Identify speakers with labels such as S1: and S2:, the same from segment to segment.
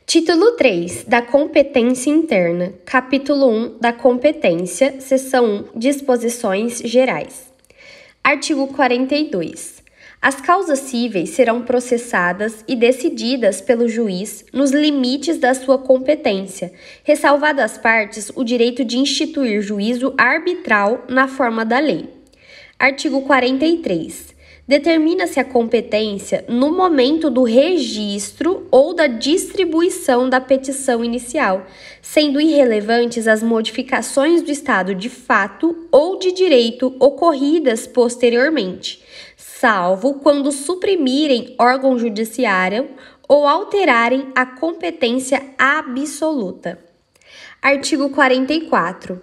S1: Título 3 da Competência Interna, Capítulo 1 da Competência, Seção 1, Disposições Gerais. Artigo 42. As causas cíveis serão processadas e decididas pelo juiz nos limites da sua competência, ressalvado às partes o direito de instituir juízo arbitral na forma da lei. Artigo 43. Determina-se a competência no momento do registro ou da distribuição da petição inicial, sendo irrelevantes as modificações do estado de fato ou de direito ocorridas posteriormente, salvo quando suprimirem órgão judiciário ou alterarem a competência absoluta. Artigo 44.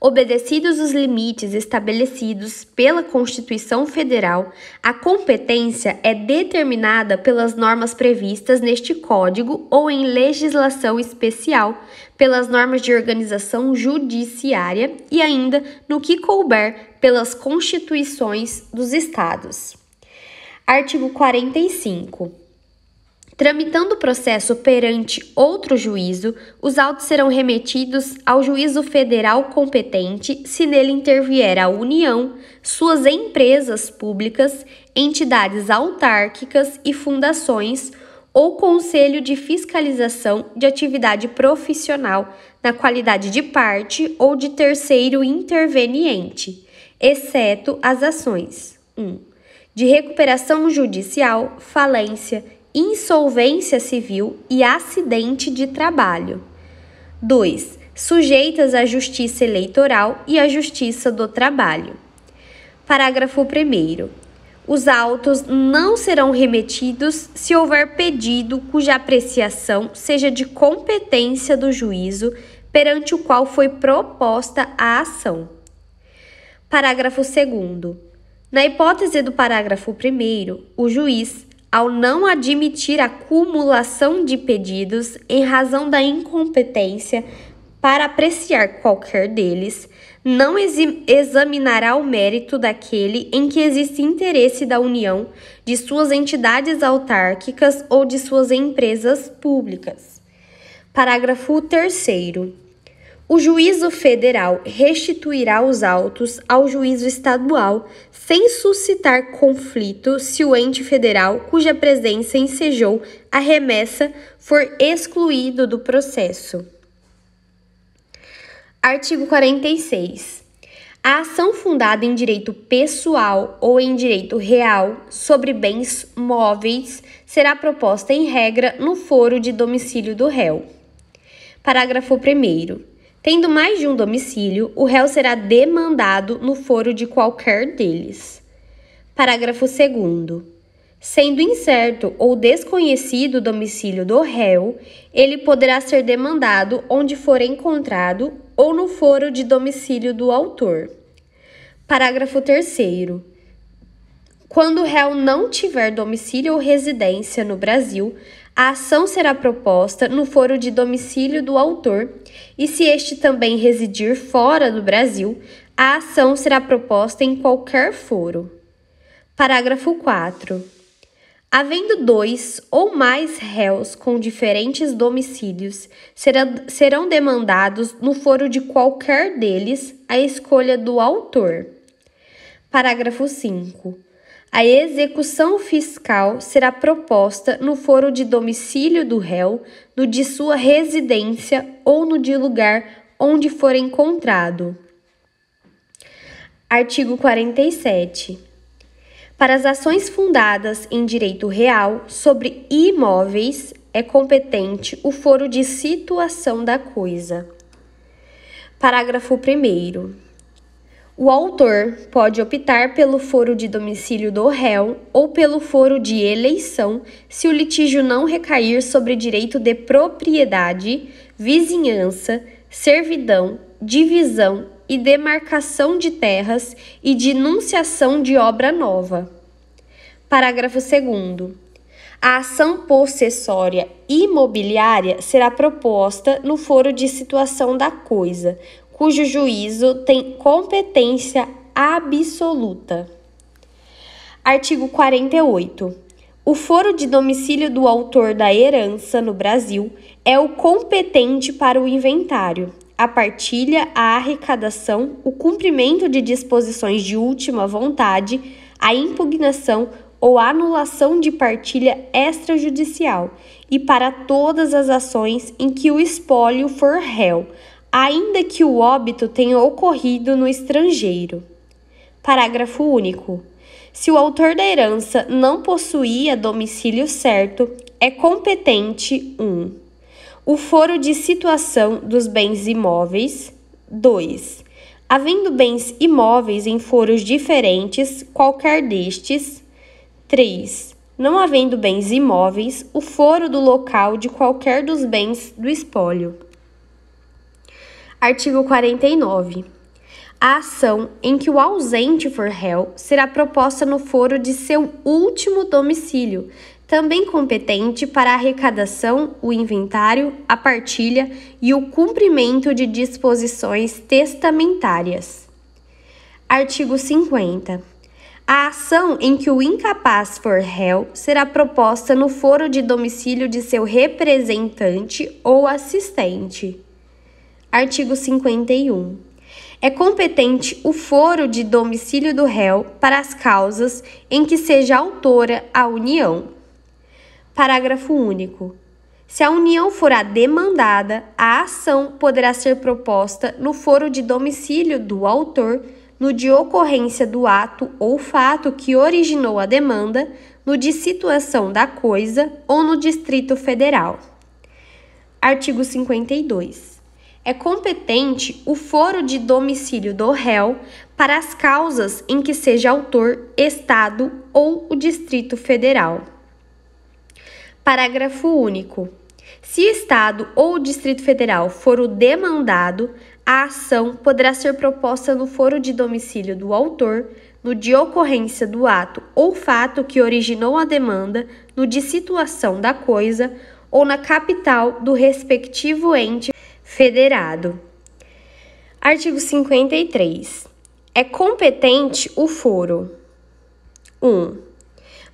S1: Obedecidos os limites estabelecidos pela Constituição Federal, a competência é determinada pelas normas previstas neste Código ou em legislação especial, pelas normas de organização judiciária e ainda, no que couber, pelas constituições dos Estados. Artigo 45. Tramitando o processo perante outro juízo, os autos serão remetidos ao juízo federal competente se nele intervier a União, suas empresas públicas, entidades autárquicas e fundações ou Conselho de Fiscalização de Atividade Profissional na qualidade de parte ou de terceiro interveniente, exceto as ações 1. De recuperação judicial, falência, insolvência civil e acidente de trabalho. 2. Sujeitas à Justiça Eleitoral e à Justiça do Trabalho. Parágrafo 1º. Os autos não serão remetidos se houver pedido cuja apreciação seja de competência do juízo perante o qual foi proposta a ação. Parágrafo 2º. Na hipótese do parágrafo 1º, o juiz, ao não admitir a cumulação de pedidos em razão da incompetência para apreciar qualquer deles, não examinará o mérito daquele em que existe interesse da União, de suas entidades autárquicas ou de suas empresas públicas. Parágrafo 3º. O juízo federal restituirá os autos ao juízo estadual sem suscitar conflito se o ente federal cuja presença ensejou a remessa for excluído do processo. Artigo 46. A ação fundada em direito pessoal ou em direito real sobre bens móveis será proposta em regra no foro de domicílio do réu. Parágrafo 1º. Tendo mais de um domicílio, o réu será demandado no foro de qualquer deles. Parágrafo 2º. Sendo incerto ou desconhecido o domicílio do réu, ele poderá ser demandado onde for encontrado ou no foro de domicílio do autor. Parágrafo 3º. Quando o réu não tiver domicílio ou residência no Brasil, a ação será proposta no foro de domicílio do autor e, se este também residir fora do Brasil, a ação será proposta em qualquer foro. Parágrafo 4. Havendo dois ou mais réus com diferentes domicílios, serão demandados no foro de qualquer deles à escolha do autor. Parágrafo 5. A execução fiscal será proposta no foro de domicílio do réu, no de sua residência ou no de lugar onde for encontrado. Artigo 47. Para as ações fundadas em direito real sobre imóveis, é competente o foro de situação da coisa. Parágrafo 1º. O autor pode optar pelo foro de domicílio do réu ou pelo foro de eleição se o litígio não recair sobre direito de propriedade, vizinhança, servidão, divisão e demarcação de terras e de enunciação de obra nova. Parágrafo 2º. A ação possessória imobiliária será proposta no foro de situação da coisa, cujo juízo tem competência absoluta. Artigo 48. O foro de domicílio do autor da herança no Brasil é o competente para o inventário, a partilha, a arrecadação, o cumprimento de disposições de última vontade, a impugnação ou anulação de partilha extrajudicial e para todas as ações em que o espólio for réu, ainda que o óbito tenha ocorrido no estrangeiro. Parágrafo único. Se o autor da herança não possuía domicílio certo, é competente 1. O foro de situação dos bens imóveis. 2. Havendo bens imóveis em foros diferentes, qualquer destes. 3. Não havendo bens imóveis, o foro do local de qualquer dos bens do espólio. Artigo 49. A ação em que o ausente for réu será proposta no foro de seu último domicílio, também competente para a arrecadação, o inventário, a partilha e o cumprimento de disposições testamentárias. Artigo 50. A ação em que o incapaz for réu será proposta no foro de domicílio de seu representante ou assistente. Artigo 51. É competente o foro de domicílio do réu para as causas em que seja autora a União. Parágrafo único. Se a União for a demandada, a ação poderá ser proposta no foro de domicílio do autor, no de ocorrência do ato ou fato que originou a demanda, no de situação da coisa ou no Distrito Federal. Artigo 52. É competente o foro de domicílio do réu para as causas em que seja autor Estado ou o Distrito Federal. Parágrafo único. Se Estado ou o Distrito Federal for o demandado, a ação poderá ser proposta no foro de domicílio do autor, no de ocorrência do ato ou fato que originou a demanda, no de situação da coisa ou na capital do respectivo ente federado. Artigo 53. É competente o foro: 1.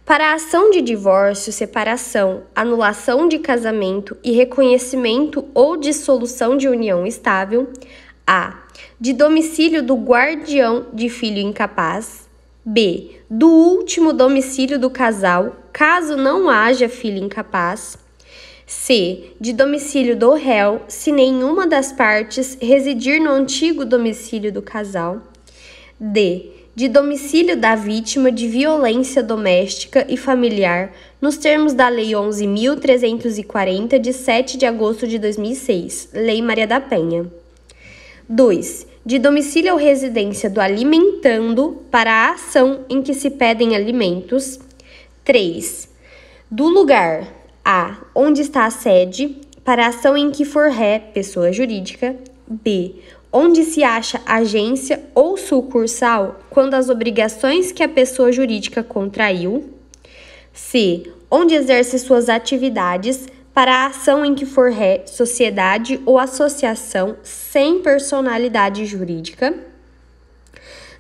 S1: Para a ação de divórcio, separação, anulação de casamento e reconhecimento ou dissolução de união estável. A. De domicílio do guardião de filho incapaz. B. Do último domicílio do casal, caso não haja filho incapaz. C. De domicílio do réu, se nenhuma das partes residir no antigo domicílio do casal. D. De domicílio da vítima de violência doméstica e familiar, nos termos da Lei 11.340, de 7 de agosto de 2006, Lei Maria da Penha. 2. De domicílio ou residência do alimentando para a ação em que se pedem alimentos. 3. Do lugar A. Onde está a sede, para a ação em que for ré, pessoa jurídica. B. Onde se acha agência ou sucursal, quando as obrigações que a pessoa jurídica contraiu. C. Onde exerce suas atividades, para a ação em que for ré, sociedade ou associação sem personalidade jurídica.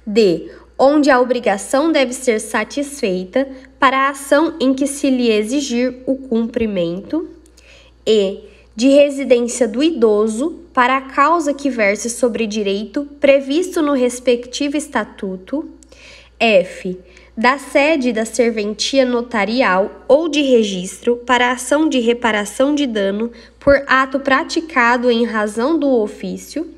S1: D. Onde a obrigação deve ser satisfeita, para a ação em que se lhe exigir o cumprimento. E. De residência do idoso, para a causa que verse sobre direito previsto no respectivo estatuto. F. Da sede da serventia notarial ou de registro para a ação de reparação de dano por ato praticado em razão do ofício.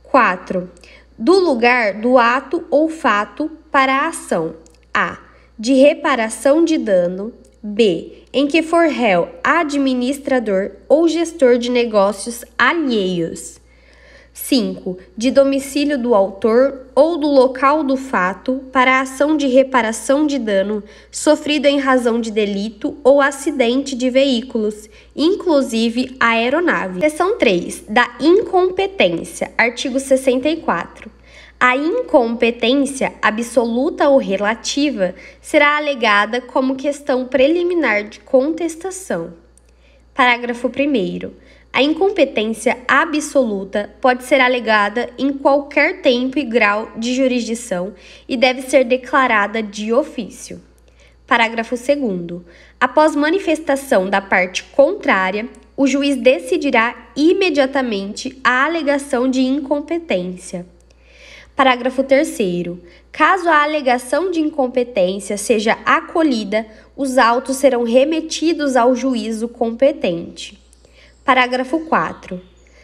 S1: 4. Do lugar do ato ou fato para a ação A. De reparação de dano. B. Em que for réu, administrador ou gestor de negócios alheios. 5. De domicílio do autor ou do local do fato para a ação de reparação de dano sofrido em razão de delito ou acidente de veículos, inclusive aeronave. Seção 3. Da incompetência. Artigo 64. A incompetência, absoluta ou relativa, será alegada como questão preliminar de contestação. Parágrafo 1º. A incompetência absoluta pode ser alegada em qualquer tempo e grau de jurisdição e deve ser declarada de ofício. Parágrafo 2º. Após manifestação da parte contrária, o juiz decidirá imediatamente a alegação de incompetência. Parágrafo 3º. Caso a alegação de incompetência seja acolhida, os autos serão remetidos ao juízo competente. Parágrafo 4º.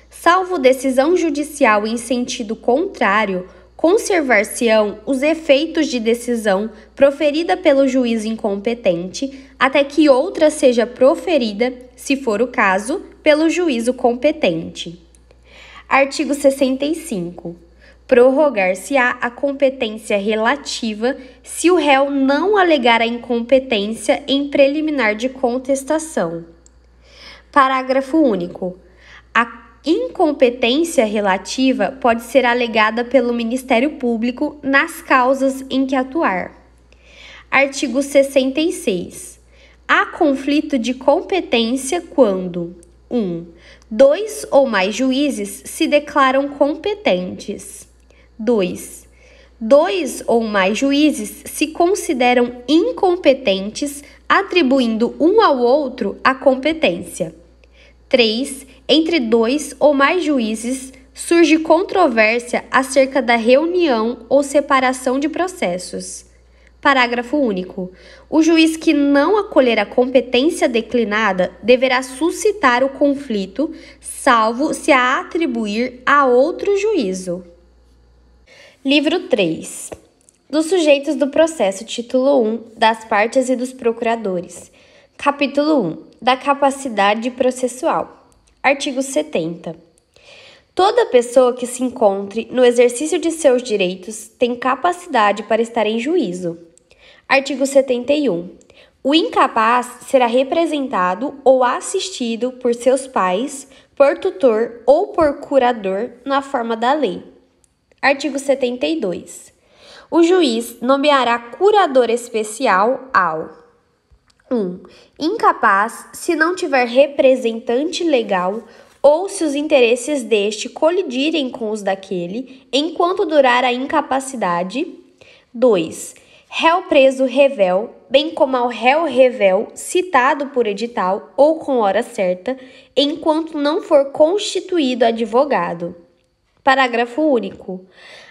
S1: Salvo decisão judicial em sentido contrário, conservar-se-ão os efeitos de decisão proferida pelo juízo incompetente até que outra seja proferida, se for o caso, pelo juízo competente. Artigo 65. Prorrogar-se-á a competência relativa se o réu não alegar a incompetência em preliminar de contestação. Parágrafo único. A incompetência relativa pode ser alegada pelo Ministério Público nas causas em que atuar. Artigo 66. Há conflito de competência quando 1. Dois ou mais juízes se declaram competentes. 2. Dois ou mais juízes se consideram incompetentes, atribuindo um ao outro a competência. 3. Entre dois ou mais juízes surge controvérsia acerca da reunião ou separação de processos. Parágrafo único. O juiz que não acolher a competência declinada deverá suscitar o conflito, salvo se a atribuir a outro juízo. Livro 3. Dos sujeitos do processo, título 1, das partes e dos procuradores. Capítulo 1. Da capacidade processual. Artigo 70. Toda pessoa que se encontre no exercício de seus direitos tem capacidade para estar em juízo. Artigo 71. O incapaz será representado ou assistido por seus pais, por tutor ou por curador na forma da lei. Artigo 72. O juiz nomeará curador especial ao 1. Incapaz se não tiver representante legal ou se os interesses deste colidirem com os daquele enquanto durar a incapacidade. 2. Réu preso revel, bem como ao réu revel citado por edital ou com hora certa, enquanto não for constituído advogado. Parágrafo único.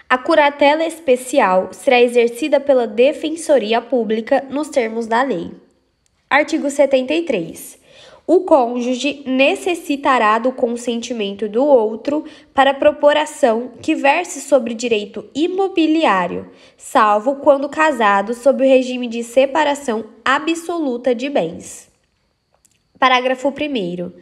S1: A curatela especial será exercida pela Defensoria Pública nos termos da lei. Artigo 73. O cônjuge necessitará do consentimento do outro para propor ação que verse sobre direito imobiliário, salvo quando casado sob o regime de separação absoluta de bens. Parágrafo 1º.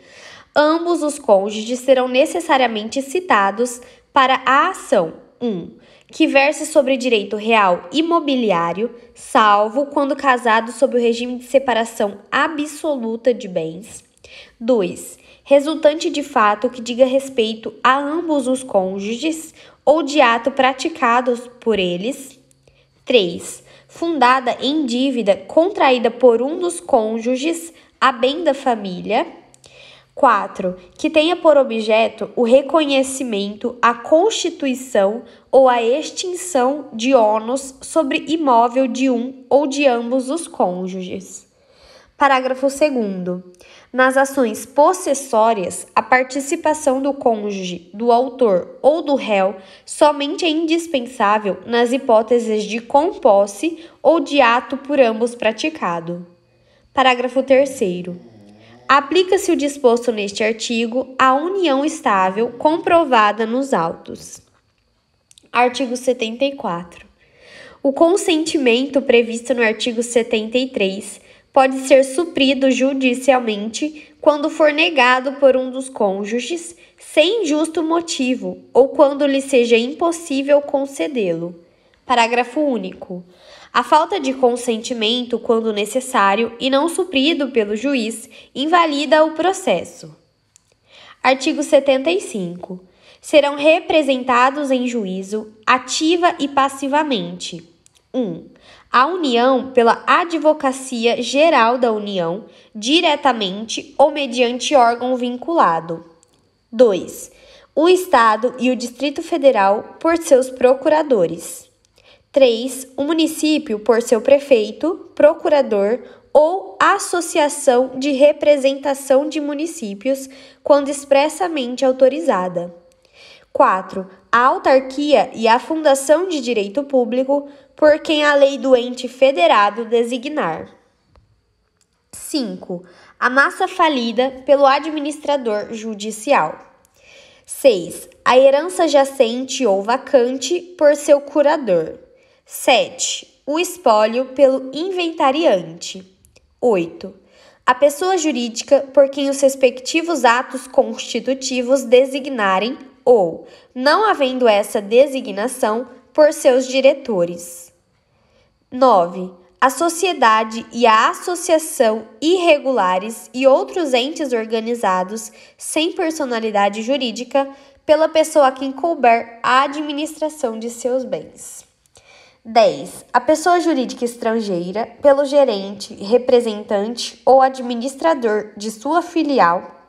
S1: Ambos os cônjuges serão necessariamente citados para a ação 1. Que verse sobre direito real imobiliário, salvo quando casado sob o regime de separação absoluta de bens. 2. Resultante de fato que diga respeito a ambos os cônjuges ou de ato praticados por eles. 3. Fundada em dívida contraída por um dos cônjuges a bem da família. 4. Que tenha por objeto o reconhecimento, a constituição ou a extinção de ônus sobre imóvel de um ou de ambos os cônjuges. Parágrafo 2º. Nas ações possessórias, a participação do cônjuge, do autor ou do réu somente é indispensável nas hipóteses de composse ou de ato por ambos praticado. Parágrafo 3º. Aplica-se o disposto neste artigo à união estável comprovada nos autos. Artigo 74. O consentimento previsto no artigo 73 pode ser suprido judicialmente quando for negado por um dos cônjuges sem justo motivo ou quando lhe seja impossível concedê-lo. Parágrafo único. A falta de consentimento, quando necessário e não suprido pelo juiz, invalida o processo. Artigo 75. Serão representados em juízo, ativa e passivamente: 1. A União pela Advocacia Geral da União, diretamente ou mediante órgão vinculado. 2. O Estado e o Distrito Federal por seus procuradores. 3. O município por seu prefeito, procurador ou associação de representação de municípios, quando expressamente autorizada. 4. A autarquia e a fundação de direito público, por quem a lei do ente federado designar. 5. A massa falida pelo administrador judicial. 6. A herança jacente ou vacante por seu curador. 7. O espólio pelo inventariante. 8. A pessoa jurídica por quem os respectivos atos constitutivos designarem ou, não havendo essa designação, por seus diretores. 9. A sociedade e a associação irregulares e outros entes organizados sem personalidade jurídica pela pessoa a quem couber a administração de seus bens. 10. A pessoa jurídica estrangeira pelo gerente, representante ou administrador de sua filial,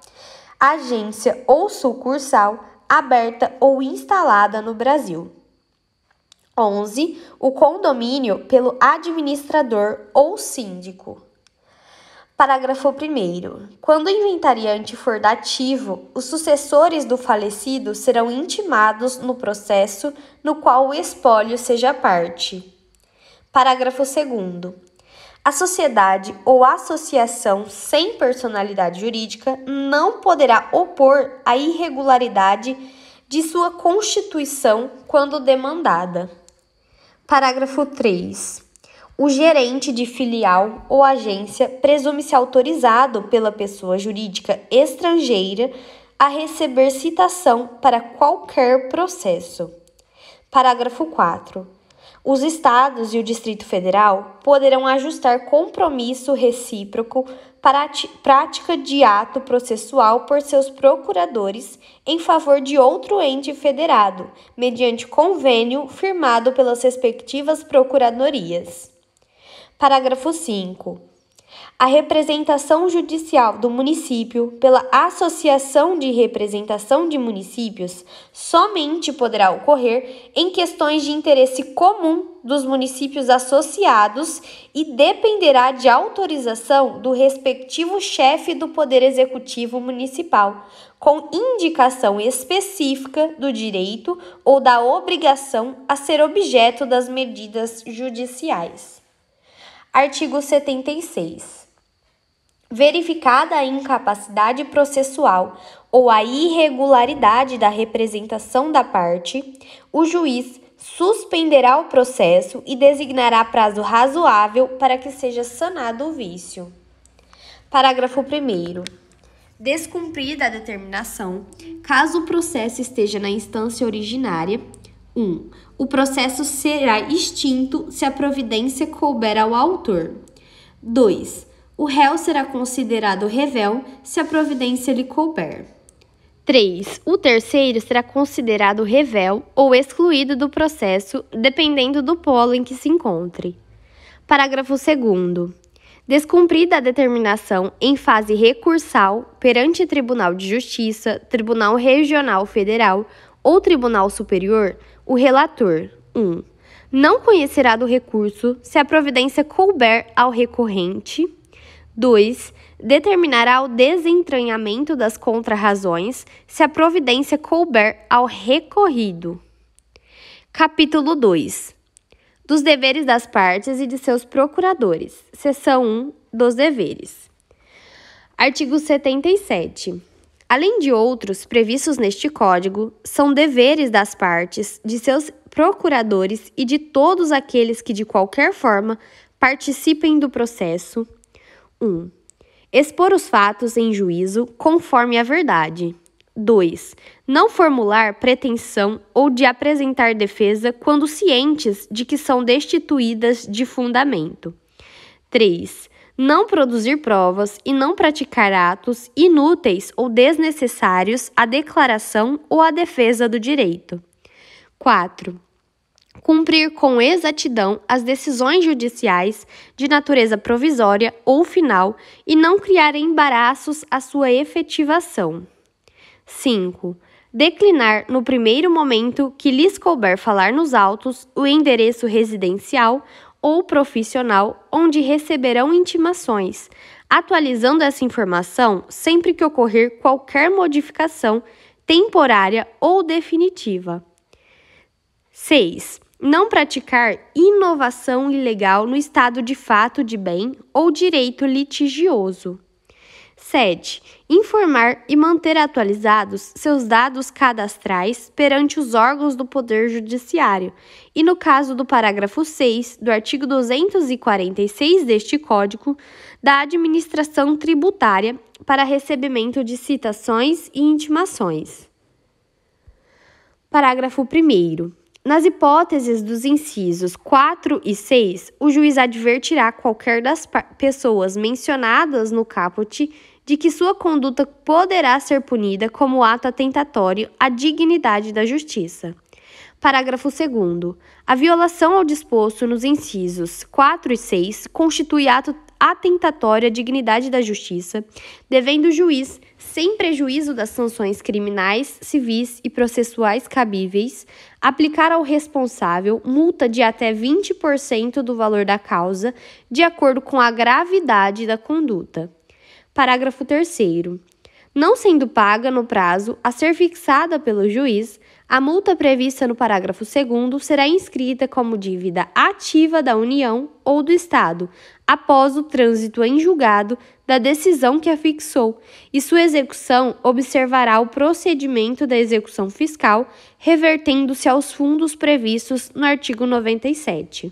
S1: agência ou sucursal aberta ou instalada no Brasil. 11. O condomínio pelo administrador ou síndico. Parágrafo 1º. Quando o inventariante for dativo, os sucessores do falecido serão intimados no processo no qual o espólio seja parte. Parágrafo 2º. A sociedade ou associação sem personalidade jurídica não poderá opor a irregularidade de sua constituição quando demandada. Parágrafo 3. O gerente de filial ou agência presume-se autorizado pela pessoa jurídica estrangeira a receber citação para qualquer processo. Parágrafo 4. Os Estados e o Distrito Federal poderão ajustar compromisso recíproco para a prática de ato processual por seus procuradores em favor de outro ente federado, mediante convênio firmado pelas respectivas procuradorias. Parágrafo 5. A representação judicial do município pela Associação de Representação de Municípios somente poderá ocorrer em questões de interesse comum dos municípios associados e dependerá de autorização do respectivo chefe do Poder Executivo Municipal, com indicação específica do direito ou da obrigação a ser objeto das medidas judiciais. Artigo 76. Verificada a incapacidade processual ou a irregularidade da representação da parte, o juiz suspenderá o processo e designará prazo razoável para que seja sanado o vício. Parágrafo 1º. Descumprida a determinação, caso o processo esteja na instância originária, 1. O processo será extinto se a providência couber ao autor. 2. O réu será considerado rével se a providência lhe couber. 3. O terceiro será considerado rével ou excluído do processo, dependendo do polo em que se encontre. Parágrafo 2º. Descumprida a determinação em fase recursal perante Tribunal de Justiça, Tribunal Regional Federal ou Tribunal Superior, o relator, 1. Não conhecerá do recurso se a providência couber ao recorrente. 2. Determinará o desentranhamento das contrarrazões se a providência couber ao recorrido. Capítulo 2. Dos deveres das partes e de seus procuradores. Seção 1. Dos deveres. Artigo 77. Além de outros previstos neste Código, são deveres das partes, de seus procuradores e de todos aqueles que, de qualquer forma, participem do processo. 1. Expor os fatos em juízo conforme a verdade. 2. Não formular pretensão ou de apresentar defesa quando cientes de que são destituídas de fundamento. 3. Não produzir provas e não praticar atos inúteis ou desnecessários à declaração ou à defesa do direito. 4. Cumprir com exatidão as decisões judiciais de natureza provisória ou final e não criar embaraços à sua efetivação. 5. declinar no primeiro momento que lhes couber falar nos autos o endereço residencial ou profissional onde receberão intimações, atualizando essa informação sempre que ocorrer qualquer modificação temporária ou definitiva. 6. Não praticar inovação ilegal no estado de fato de bem ou direito litigioso. 7. Informar e manter atualizados seus dados cadastrais perante os órgãos do Poder Judiciário e, no caso do parágrafo 6 do artigo 246 deste Código, da administração tributária para recebimento de citações e intimações. Parágrafo 1º. Nas hipóteses dos incisos 4 e 6, o juiz advertirá qualquer das pessoas mencionadas no caput de que sua conduta poderá ser punida como ato atentatório à dignidade da justiça. Parágrafo 2º. A violação ao disposto nos incisos 4 e 6 constitui ato atentatório à dignidade da justiça, devendo o juiz, sem prejuízo das sanções criminais, civis e processuais cabíveis, aplicar ao responsável multa de até 20% do valor da causa, de acordo com a gravidade da conduta. Parágrafo 3º. Não sendo paga no prazo a ser fixada pelo juiz, a multa prevista no parágrafo 2º será inscrita como dívida ativa da União ou do Estado, após o trânsito em julgado da decisão que a fixou, e sua execução observará o procedimento da execução fiscal, revertendo-se aos fundos previstos no artigo 97.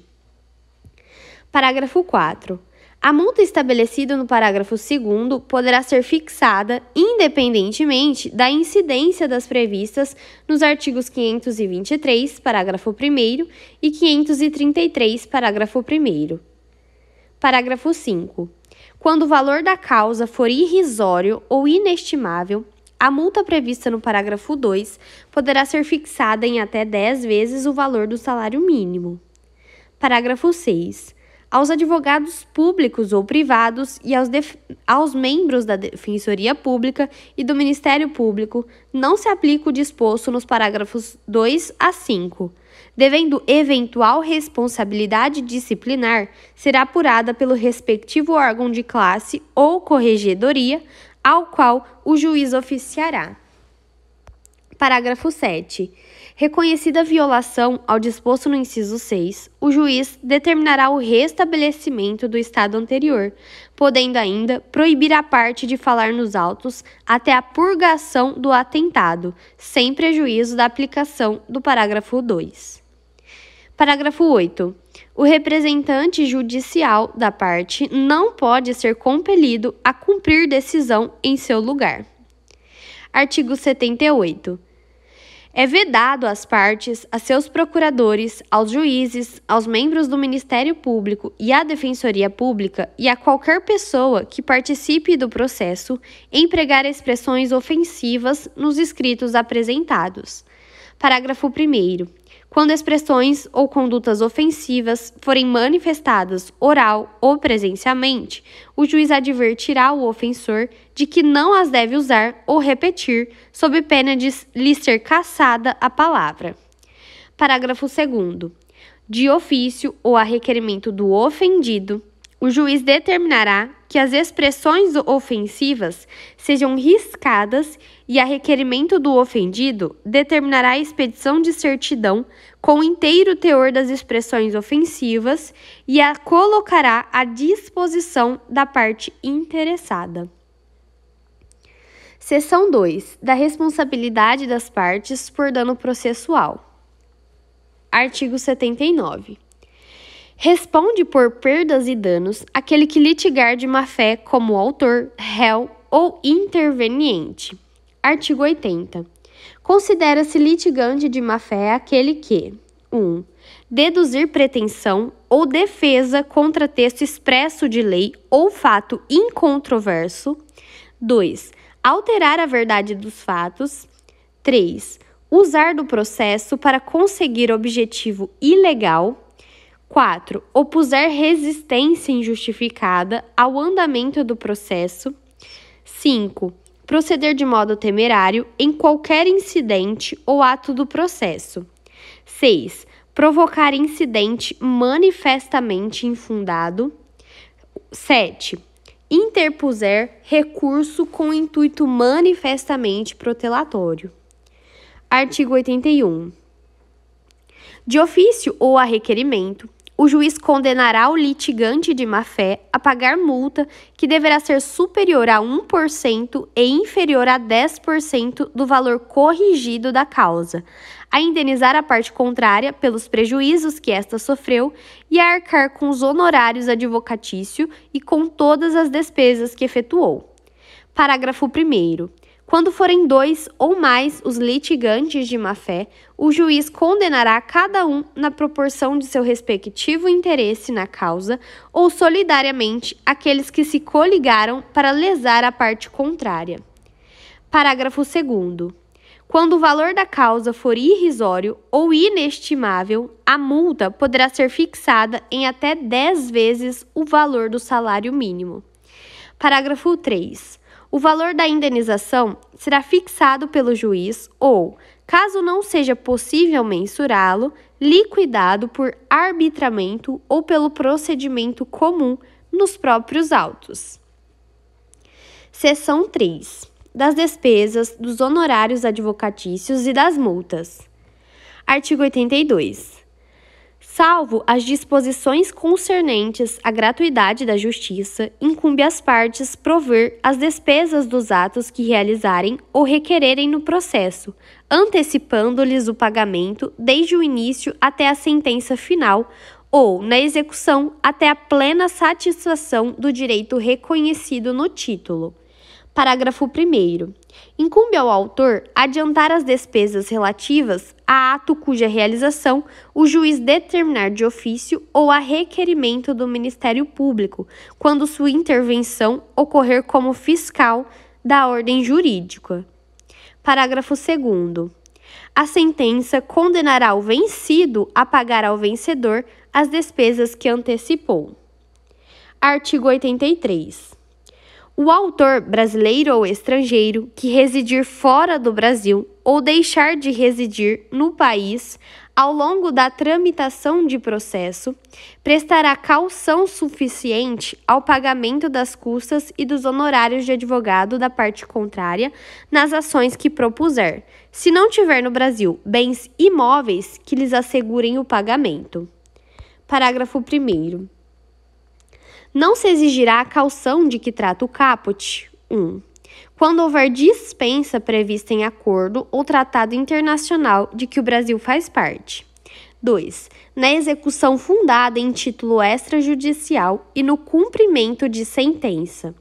S1: Parágrafo 4. A multa estabelecida no parágrafo 2º poderá ser fixada independentemente da incidência das previstas nos artigos 523, parágrafo 1º e 533, parágrafo 1º. Parágrafo 5. Quando o valor da causa for irrisório ou inestimável, a multa prevista no parágrafo 2 poderá ser fixada em até 10 vezes o valor do salário mínimo. Parágrafo 6. Aos advogados públicos ou privados e aos membros da Defensoria Pública e do Ministério Público não se aplica o disposto nos parágrafos 2 a 5, devendo eventual responsabilidade disciplinar ser apurada pelo respectivo órgão de classe ou corregedoria ao qual o juiz oficiará. Parágrafo 7. Reconhecida a violação ao disposto no inciso 6, o juiz determinará o restabelecimento do estado anterior, podendo ainda proibir a parte de falar nos autos até a purgação do atentado, sem prejuízo da aplicação do parágrafo 2. Parágrafo 8. O representante judicial da parte não pode ser compelido a cumprir decisão em seu lugar. Artigo 78. É vedado às partes, a seus procuradores, aos juízes, aos membros do Ministério Público e à Defensoria Pública e a qualquer pessoa que participe do processo empregar expressões ofensivas nos escritos apresentados. Parágrafo 1º. Quando expressões ou condutas ofensivas forem manifestadas oral ou presencialmente, o juiz advertirá o ofensor de que não as deve usar ou repetir, sob pena de lhe ser cassada a palavra. Parágrafo 2º. De ofício ou a requerimento do ofendido, o juiz determinará que as expressões ofensivas sejam riscadas e, a requerimento do ofendido, determinará a expedição de certidão com o inteiro teor das expressões ofensivas e a colocará à disposição da parte interessada. Seção 2. Da responsabilidade das partes por dano processual. Artigo 79. Responde por perdas e danos aquele que litigar de má-fé como autor, réu ou interveniente. Artigo 80. Considera-se litigante de má-fé aquele que 1. Deduzir pretensão ou defesa contra texto expresso de lei ou fato incontroverso. 2. Alterar a verdade dos fatos. 3. Usar do processo para conseguir objetivo ilegal. 4. Opuser resistência injustificada ao andamento do processo. 5. proceder de modo temerário em qualquer incidente ou ato do processo. 6. Provocar incidente manifestamente infundado. 7. Interpuser recurso com intuito manifestamente protelatório. Artigo 81. De ofício ou a requerimento, o juiz condenará o litigante de má-fé a pagar multa que deverá ser superior a 1% e inferior a 10% do valor corrigido da causa, a indenizar a parte contrária pelos prejuízos que esta sofreu e a arcar com os honorários advocatício e com todas as despesas que efetuou. Parágrafo 1º. Quando forem 2 ou mais os litigantes de má-fé, o juiz condenará cada um na proporção de seu respectivo interesse na causa ou solidariamente aqueles que se coligaram para lesar a parte contrária. Parágrafo 2º. Quando o valor da causa for irrisório ou inestimável, a multa poderá ser fixada em até 10 vezes o valor do salário mínimo. Parágrafo 3. O valor da indenização será fixado pelo juiz ou, caso não seja possível mensurá-lo, liquidado por arbitramento ou pelo procedimento comum nos próprios autos. Seção 3. Das despesas, dos honorários advocatícios e das multas. Artigo 82. Salvo as disposições concernentes à gratuidade da justiça, incumbe às partes prover as despesas dos atos que realizarem ou requererem no processo, antecipando-lhes o pagamento desde o início até a sentença final ou, na execução, até a plena satisfação do direito reconhecido no título. Parágrafo 1º. Incumbe ao autor adiantar as despesas relativas a ato cuja realização o juiz determinar de ofício ou a requerimento do Ministério Público, quando sua intervenção ocorrer como fiscal da ordem jurídica. Parágrafo 2º. A sentença condenará o vencido a pagar ao vencedor as despesas que antecipou. Artigo 83. O autor brasileiro ou estrangeiro que residir fora do Brasil ou deixar de residir no país ao longo da tramitação de processo, prestará caução suficiente ao pagamento das custas e dos honorários de advogado da parte contrária nas ações que propuser, se não tiver no Brasil bens imóveis que lhes assegurem o pagamento. Parágrafo 1º. Não se exigirá a caução de que trata o caput. 1. Quando houver dispensa prevista em acordo ou tratado internacional de que o Brasil faz parte. 2. Na execução fundada em título extrajudicial e no cumprimento de sentença.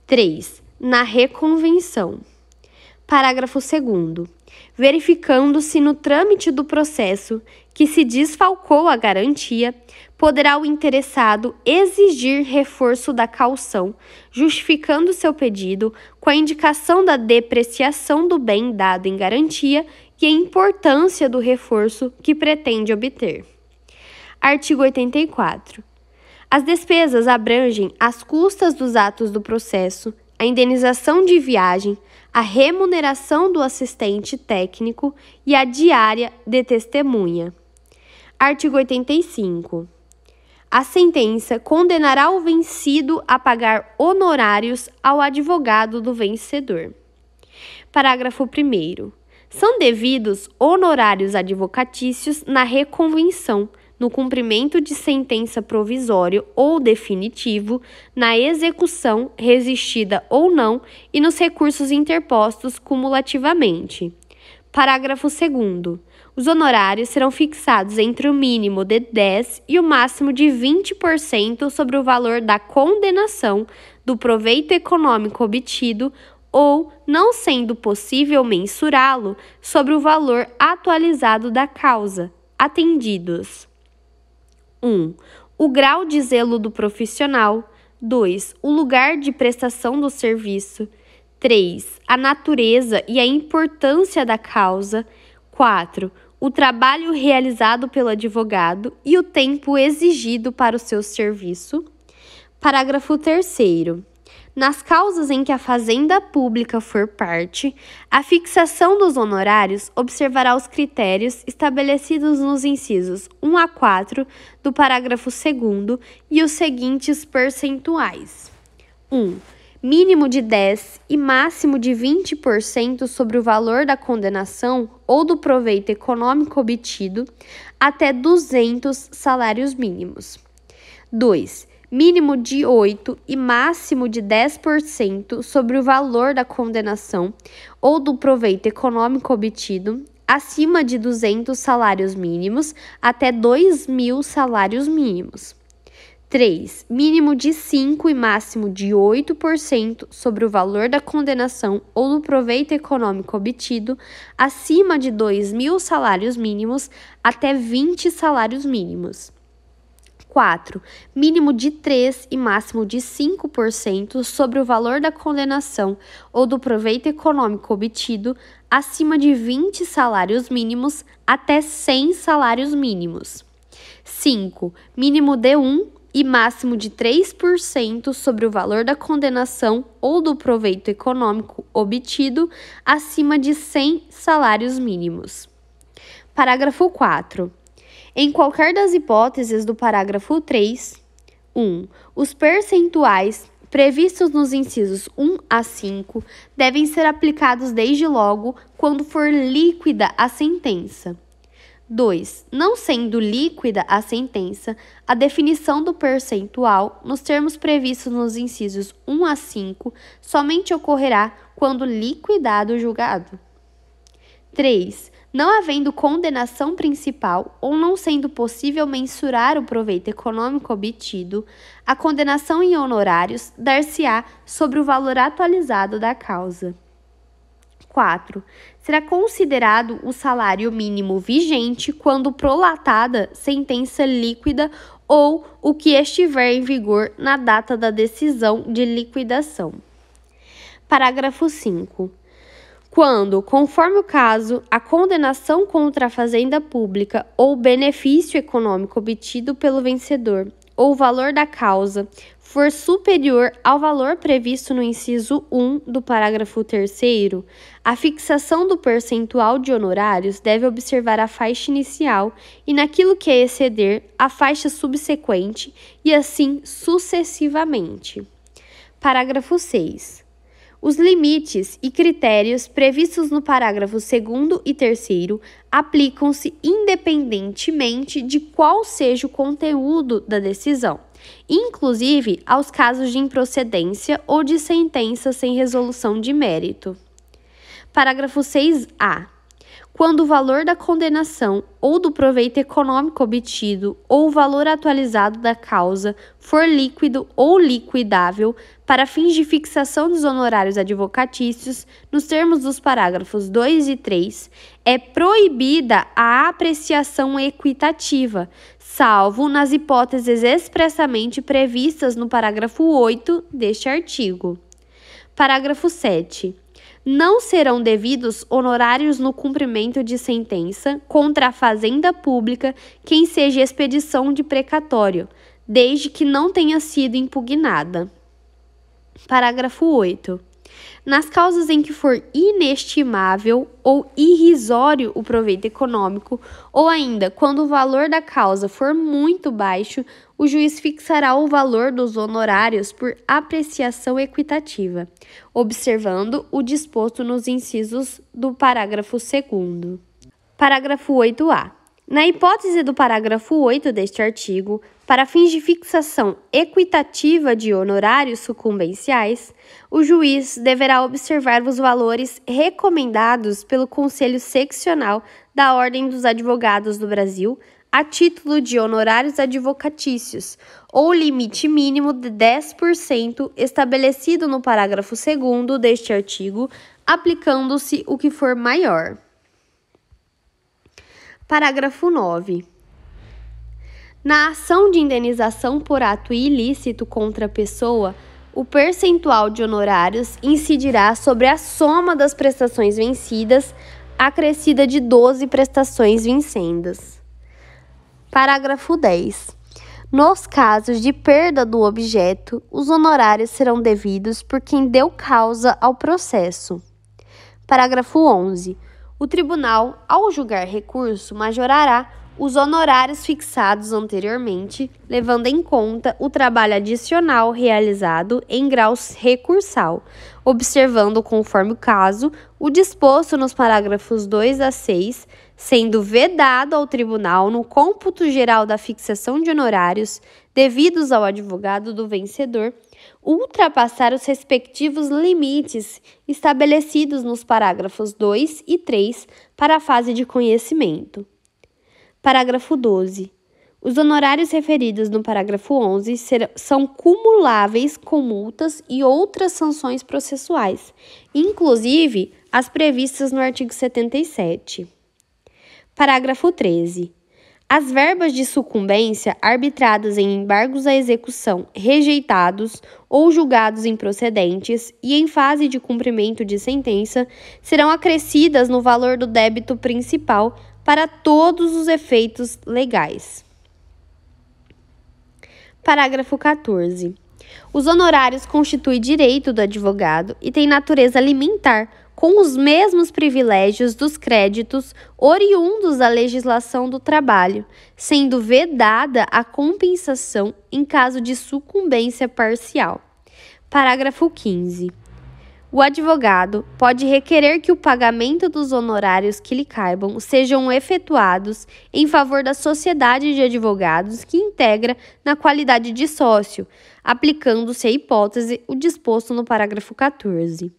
S1: 3. Na reconvenção. Parágrafo 2º. Verificando-se no trâmite do processo que se desfalcou a garantia, poderá o interessado exigir reforço da caução, justificando seu pedido com a indicação da depreciação do bem dado em garantia e a importância do reforço que pretende obter. Artigo 84. As despesas abrangem as custas dos atos do processo, a indenização de viagem, a remuneração do assistente técnico e a diária de testemunha. Artigo 85. A sentença condenará o vencido a pagar honorários ao advogado do vencedor. Parágrafo 1º. São devidos honorários advocatícios na reconvenção, no cumprimento de sentença provisória ou definitivo, na execução, resistida ou não, e nos recursos interpostos cumulativamente. Parágrafo 2º. Os honorários serão fixados entre o mínimo de 10% e o máximo de 20% sobre o valor da condenação, do proveito econômico obtido ou, não sendo possível mensurá-lo, sobre o valor atualizado da causa, atendidos. 1. O grau de zelo do profissional. 2. O lugar de prestação do serviço. 3. A natureza e a importância da causa. 4. O trabalho realizado pelo advogado e o tempo exigido para o seu serviço. Parágrafo 3º. Nas causas em que a fazenda pública for parte, a fixação dos honorários observará os critérios estabelecidos nos incisos 1 a 4 do parágrafo 2º e os seguintes percentuais. 1. Mínimo de 10% e máximo de 20% sobre o valor da condenação ou do proveito econômico obtido até 200 salários mínimos. 2. Mínimo de 8% e máximo de 10% sobre o valor da condenação ou do proveito econômico obtido acima de 200 salários mínimos até 2.000 salários mínimos. 3. Mínimo de 5% e máximo de 8% sobre o valor da condenação ou do proveito econômico obtido acima de 2.000 salários mínimos até 20 salários mínimos. 4. Mínimo de 3% e máximo de 5% sobre o valor da condenação ou do proveito econômico obtido acima de 20 salários mínimos até 100 salários mínimos. 5. Mínimo de 1% e máximo de 3% sobre o valor da condenação ou do proveito econômico obtido acima de 100 salários mínimos. Parágrafo 4. Em qualquer das hipóteses do parágrafo 3, 1. Os percentuais previstos nos incisos 1 a 5 devem ser aplicados desde logo quando for líquida a sentença. 2. Não sendo líquida a sentença, a definição do percentual nos termos previstos nos incisos 1 a 5 somente ocorrerá quando liquidado o julgado. 3. Não havendo condenação principal ou não sendo possível mensurar o proveito econômico obtido, a condenação em honorários dar-se-á sobre o valor atualizado da causa. 4. Será considerado o salário mínimo vigente quando prolatada sentença líquida ou o que estiver em vigor na data da decisão de liquidação. Parágrafo 5. Quando, conforme o caso, a condenação contra a fazenda pública ou benefício econômico obtido pelo vencedor ou o valor da causa for superior ao valor previsto no inciso 1 do parágrafo 3º, a fixação do percentual de honorários deve observar a faixa inicial e, naquilo que exceder, a faixa subsequente e assim sucessivamente. Parágrafo 6. Os limites e critérios previstos no parágrafo 2º e 3º aplicam-se independentemente de qual seja o conteúdo da decisão, inclusive aos casos de improcedência ou de sentença sem resolução de mérito. Parágrafo 6A. Quando o valor da condenação ou do proveito econômico obtido ou o valor atualizado da causa for líquido ou liquidável para fins de fixação dos honorários advocatícios, nos termos dos parágrafos 2 e 3, é proibida a apreciação equitativa, salvo nas hipóteses expressamente previstas no parágrafo 8 deste artigo. Parágrafo 7. Não serão devidos honorários no cumprimento de sentença contra a fazenda pública quem seja expedição de precatório, desde que não tenha sido impugnada. Parágrafo 8. Nas causas em que for inestimável ou irrisório o proveito econômico, ou ainda quando o valor da causa for muito baixo, o juiz fixará o valor dos honorários por apreciação equitativa, observando o disposto nos incisos do parágrafo 2º. Parágrafo 8A. Na hipótese do parágrafo 8 deste artigo, para fins de fixação equitativa de honorários sucumbenciais, o juiz deverá observar os valores recomendados pelo Conselho Seccional da Ordem dos Advogados do Brasil a título de honorários advocatícios, ou limite mínimo de 10% estabelecido no parágrafo 2º deste artigo, aplicando-se o que for maior. Parágrafo 9. Na ação de indenização por ato ilícito contra a pessoa, o percentual de honorários incidirá sobre a soma das prestações vencidas, acrescida de 12 prestações vincendas. Parágrafo 10. Nos casos de perda do objeto, os honorários serão devidos por quem deu causa ao processo. Parágrafo 11. O tribunal, ao julgar recurso, majorará os honorários fixados anteriormente, levando em conta o trabalho adicional realizado em grau recursal, observando, conforme o caso, o disposto nos parágrafos 2 a 6, sendo vedado ao tribunal, no cômputo geral da fixação de honorários devidos ao advogado do vencedor, ultrapassar os respectivos limites estabelecidos nos parágrafos 2 e 3 para a fase de conhecimento. Parágrafo 12. Os honorários referidos no parágrafo 11 são cumuláveis com multas e outras sanções processuais, inclusive as previstas no artigo 77. Parágrafo 13. As verbas de sucumbência arbitradas em embargos à execução rejeitados ou julgados improcedentes e em fase de cumprimento de sentença serão acrescidas no valor do débito principal para todos os efeitos legais. Parágrafo 14. Os honorários constituem direito do advogado e têm natureza alimentar, com os mesmos privilégios dos créditos oriundos da legislação do trabalho, sendo vedada a compensação em caso de sucumbência parcial. Parágrafo 15. O advogado pode requerer que o pagamento dos honorários que lhe caibam sejam efetuados em favor da sociedade de advogados que integra na qualidade de sócio, aplicando-se à hipótese o disposto no parágrafo 14.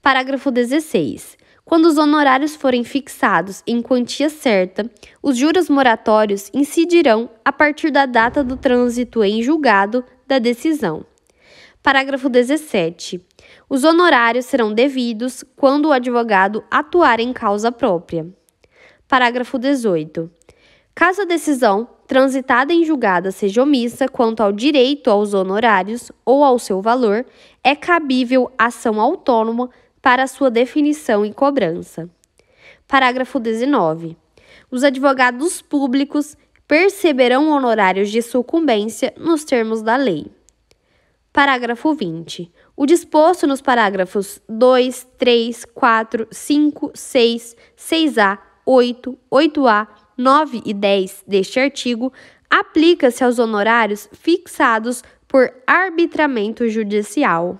S1: Parágrafo 16. Quando os honorários forem fixados em quantia certa, os juros moratórios incidirão a partir da data do trânsito em julgado da decisão. Parágrafo 17. Os honorários serão devidos quando o advogado atuar em causa própria. Parágrafo 18. Caso a decisão transitada em julgada seja omissa quanto ao direito aos honorários ou ao seu valor, é cabível ação autônoma para sua definição e cobrança. Parágrafo 19. Os advogados públicos perceberão honorários de sucumbência nos termos da lei. Parágrafo 20. O disposto nos parágrafos 2, 3, 4, 5, 6, 6A, 8, 8A, 9 e 10 deste artigo aplica-se aos honorários fixados por arbitramento judicial.